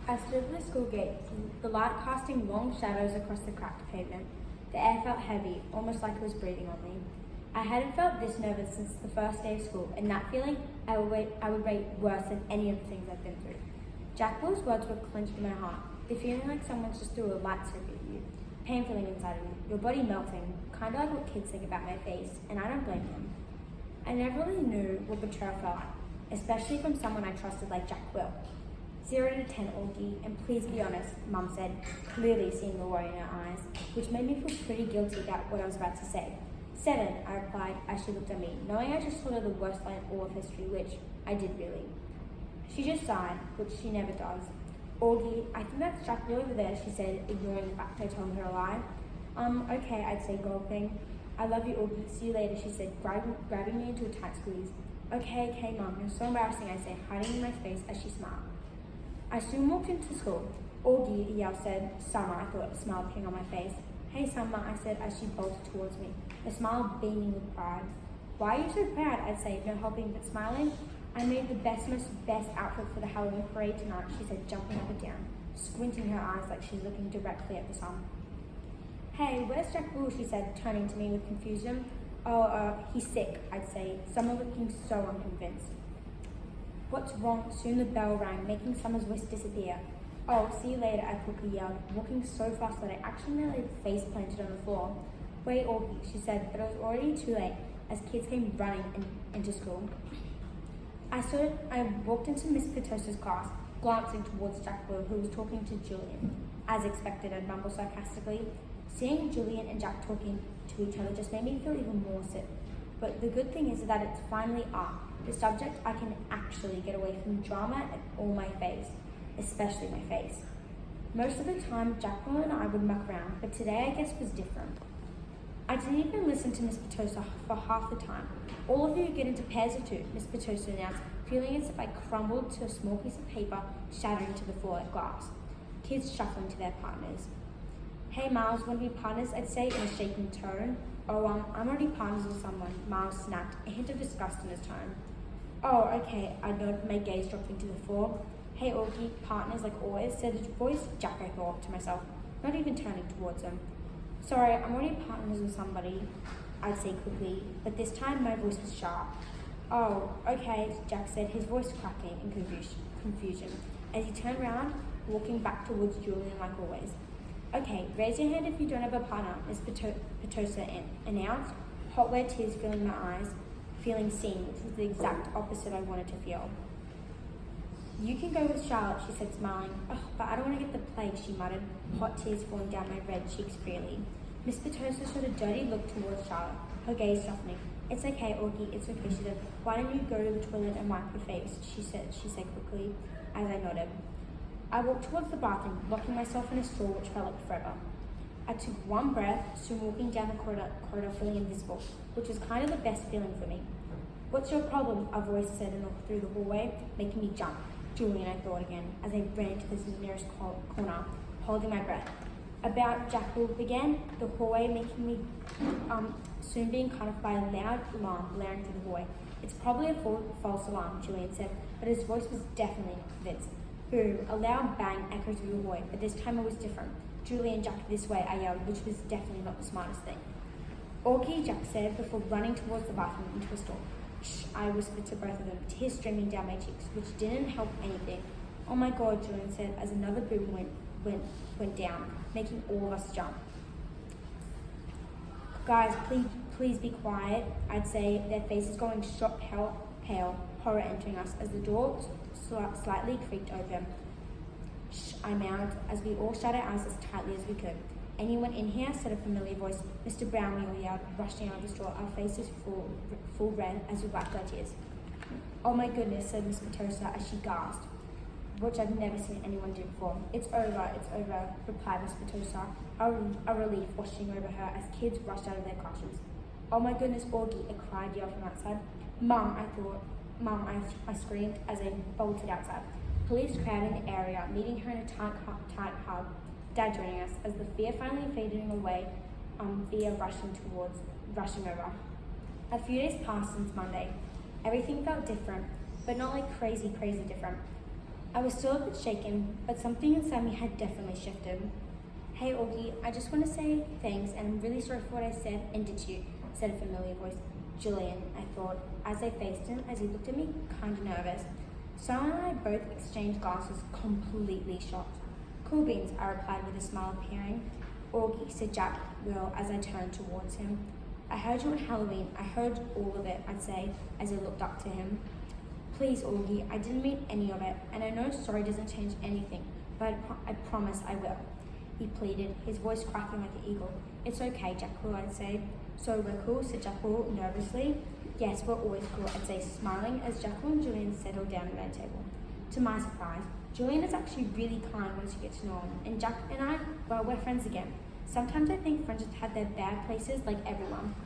I stood at the school gate, the light casting long shadows across the cracked pavement. The air felt heavy, almost like it was breathing on me. I hadn't felt this nervous since the first day of school, and that feeling I would rate worse than any of the things I've been through. Jack Will's words were clenched in my heart, the feeling like someone's just threw a light circuit at you, pain feeling inside of you, your body melting, kind of like what kids think about my face, and I don't blame them. I never really knew what betrayal felt like, especially from someone I trusted like Jack Will. 0 to 10, Augie, and please be honest, Mum said, clearly seeing the worry in her eyes, which made me feel pretty guilty about what I was about to say. 7, I replied as she looked at me, knowing I just told her the worst lie in all of history, which I did really. She just sighed, which she never does. Augie, I think that's Jack Will over there, she said, ignoring the fact I told her a lie. Okay, I'd say, gulping. I love you, Augie, see you later, she said, grabbing me into a tight squeeze. Okay, Mum, you're so embarrassing, I say, hiding in my face as she smiled. I soon walked into school. Augie, Yale said. Summer, I thought, a smile appearing on my face. Hey, Summer, I said as she bolted towards me, a smile beaming with pride. Why are you so proud? I'd say, no helping but smiling. I made the best outfit for the Halloween parade tonight, she said, jumping up and down, squinting her eyes like she's looking directly at the sun. Hey, where's Jack Will? She said, turning to me with confusion. He's sick, I'd say, Summer looking so unconvinced. What's wrong? Soon the bell rang, making Summer's voice disappear. Oh, see you later, I quickly yelled, walking so fast that I actually nearly face planted on the floor. Wait, Augie, she said, but it was already too late as kids came running into school. I walked into Miss Petosa's class, glancing towards Jack Will, who was talking to Julian. As expected, I'd mumble sarcastically. Seeing Julian and Jack talking to each other just made me feel even more sick. But the good thing is that it's finally art, the subject I can actually get away from drama and all my face, especially my face. Most of the time, Jacqueline and I would muck around, but today I guess was different. I didn't even listen to Miss Petosa for half the time. All of you get into pairs of 2, Miss Petosa announced, feeling as if I crumbled to a small piece of paper, shattering to the floor like glass. Kids shuffling to their partners. Hey, Miles, want to be partners? I'd say in a shaking tone. I'm already partners with someone, Miles snapped, a hint of disgust in his tone. Oh, okay, I nodded, my gaze dropping to the floor. Hey, Augie, partners like always, said his voice. Jack, I thought to myself, not even turning towards him. Sorry, I'm already partners with somebody, I'd say quickly, but this time my voice was sharp. Oh, okay, Jack said, his voice cracking in confusion, as he turned around, walking back towards Julian like always. Okay, raise your hand if you don't have a partner, Miss Petosa announced, hot red tears filling my eyes, feeling seen, which was the exact opposite I wanted to feel. You can go with Charlotte, she said, smiling. Oh, but I don't want to get the plague, she muttered, hot tears falling down my red cheeks freely. Miss Petosa shot a dirty look towards Charlotte, her gaze softening. It's okay, Augie, it's okay, she said. Why don't you go to the toilet and wipe your face, she said quickly, as I nodded. I walked towards the bathroom, locking myself in a stall which felt like forever. I took one breath, soon walking down the corridor feeling invisible, which was kind of the best feeling for me. What's your problem? A voice said through the hallway, making me jump. Julian, I thought again, as I ran to the nearest corner, holding my breath. About Jack Will began, the hallway making me soon being cut off by a loud alarm blaring through the hallway. It's probably a false alarm, Julian said, but his voice was definitely convinced. Boom, a loud bang echoed through the hallway, but this time it was different. Julian, Jack, this way, I yelled, which was definitely not the smartest thing. Augie, Jack said, before running towards the bathroom into a stall. Shh, I whispered to both of them, tears streaming down my cheeks, which didn't help anything. Oh my God, Julian said, as another boom went down, making all of us jump. Guys, please be quiet, I'd say, their faces going shot pale, horror entering us as the door slightly creaked open. Shh, I mouthed, as we all shut our eyes as tightly as we could. Anyone in here? Said a familiar voice. Mr. Brown, we all yelled, rushing out of the store, our faces full red as we wiped our tears. Oh my goodness, said Miss Petosa as she gasped, which I'd never seen anyone do before. It's over, replied Miss Petosa, a relief washing over her as kids rushed out of their classrooms. Oh my goodness, Augie, a cry yelled from outside. Mum, I screamed as I bolted outside. Police crowding the area, meeting her in a tight hug. Dad joining us as the fear finally faded away, via rushing over. A few days passed since Monday. Everything felt different, but not like crazy different. I was still a bit shaken, but something inside me had definitely shifted. Hey Augie, I just want to say thanks and I'm really sorry for what I said and did to you, said a familiar voice. Julian, I thought, as I faced him as he looked at me, kind of nervous. Simon and I both exchanged glances, completely shocked. Cool beans, I replied with a smile appearing. Augie, said Jack Will as I turned towards him. I heard you on Halloween. I heard all of it, I'd say, as I looked up to him. Please, Augie, I didn't mean any of it, and I know sorry doesn't change anything, but I promise I will. He pleaded, his voice cracking like an eagle. It's okay, Jackal, I'd say. So we're cool, said Jackal nervously. Yes, we're always cool, I'd say, smiling as Jackal and Julian settled down at my table. To my surprise, Julian is actually really kind once you get to know him, and Jack and I, well, we're friends again. Sometimes I think friendships have their bad places like everyone.